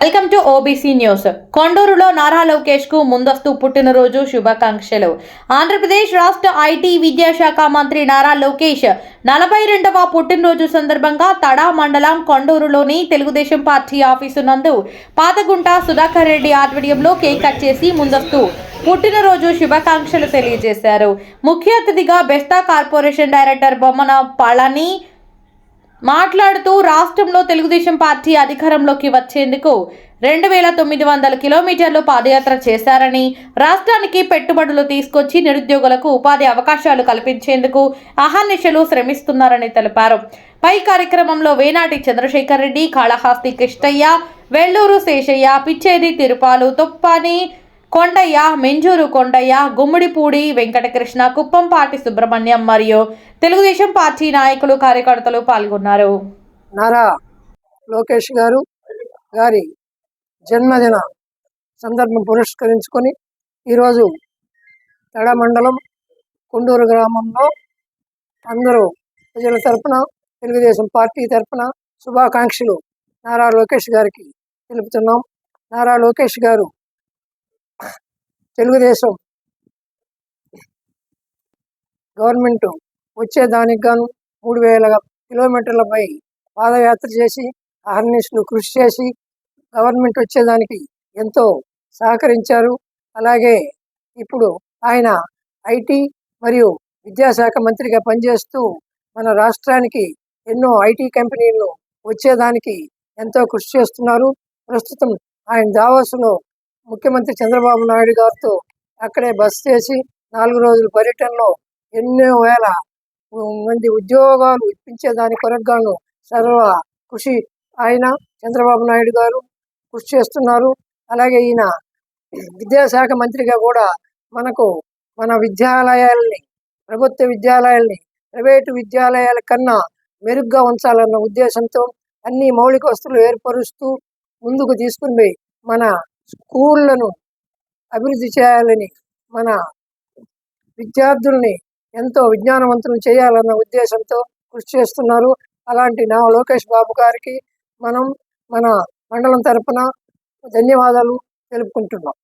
Welcome to OBC news. కొండూరులో నారా లోకేష్ కు ముందస్తు పుట్టినరోజు శుభాకాంక్షలు. ఆంధ్రప్రదేశ్ రాష్ట్ర ఐటీ విద్యాశాఖ మంత్రి నారా లోకేష్ 42వ పుట్టినరోజు సందర్భంగా తడా మండలం కొండూరులోని తెలుగుదేశం పార్టీ ఆఫీసు నందు పాతగుంట సుధాకర్ రెడ్డి ఆధ్వర్యంలో కేక్ కట్ చేసి ముందస్తు పుట్టినరోజు శుభాకాంక్షలు తెలియజేశారు. ముఖ్య అతిథిగా బెస్తా కార్పొరేషన్ డైరెక్టర్ బొమ్మన పళని మాట్లాడుతూ రాష్ట్రంలో తెలుగుదేశం పార్టీ అధికారంలోకి వచ్చేందుకు 2900 కిలోమీటర్లు పాదయాత్ర చేశారని, రాష్ట్రానికి పెట్టుబడులు తీసుకొచ్చి నిరుద్యోగులకు ఉపాధి అవకాశాలు కల్పించేందుకు అహర్నిశలు శ్రమిస్తున్నారని తెలిపారు. పై కార్యక్రమంలో వేనాటి చంద్రశేఖర్ రెడ్డి, కాళహస్తి కృష్ణయ్య, వెల్లూరు శేషయ్య, పిచ్చేది తిరుపాలు, తొప్పాని కొండయ్య, మెంజూరు కొండయ్య, గుమ్మిడిపూడి వెంకటకృష్ణ, కుప్పంపాటి సుబ్రహ్మణ్యం మరియు తెలుగుదేశం పార్టీ నాయకులు, కార్యకర్తలు పాల్గొన్నారు. నారా లోకేష్ గారి జన్మదిన సందర్భం పురస్కరించుకొని ఈరోజు తడ మండలం కొండూరు గ్రామంలో అందరూ ప్రజల తరపున, తెలుగుదేశం పార్టీ తరపున శుభాకాంక్షలు నారా లోకేష్ గారికి తెలుపుతున్నాం. నారా లోకేష్ గారు తెలుగుదేశం గవర్నమెంట్ వచ్చేదానికి గాను 3000 కిలోమీటర్లపై పాదయాత్ర చేసి అహర్నిశలు కృషి చేసి గవర్నమెంట్ వచ్చేదానికి ఎంతో సహకరించారు. అలాగే ఇప్పుడు ఆయన ఐటీ మరియు విద్యాశాఖ మంత్రిగా పనిచేస్తూ మన రాష్ట్రానికి ఎన్నో ఐటీ కంపెనీలు వచ్చేదానికి ఎంతో కృషి చేస్తున్నారు. ప్రస్తుతం ఆయన దావోస్లో ముఖ్యమంత్రి చంద్రబాబు నాయుడు గారితో అక్కడే బస చేసి 4 రోజుల పర్యటనలో ఎన్నో వేల మంది ఉద్యోగాలు ఇప్పించేదాని కొరకుగాను సర్వ కృషి ఆయన చంద్రబాబు నాయుడు గారు కృషి చేస్తున్నారు. అలాగే ఈయన విద్యాశాఖ మంత్రిగా కూడా మనకు మన విద్యాలయాల్ని, ప్రభుత్వ విద్యాలయాల్ని ప్రైవేటు విద్యాలయాల కన్నా మెరుగ్గా ఉంచాలన్న ఉద్దేశంతో అన్ని మౌలిక వసతులు ఏర్పరుస్తూ ముందుకు తీసుకుని మన స్కూళ్లను అభివృద్ధి చేయాలని, మన విద్యార్థుల్ని ఎంతో విజ్ఞానవంతులు చేయాలన్న ఉద్దేశంతో కృషి చేస్తున్నారు. అలాంటి నా లోకేష్ బాబు గారికి మనం మన మండలం తరపున ధన్యవాదాలు తెలుపుకుంటున్నాం.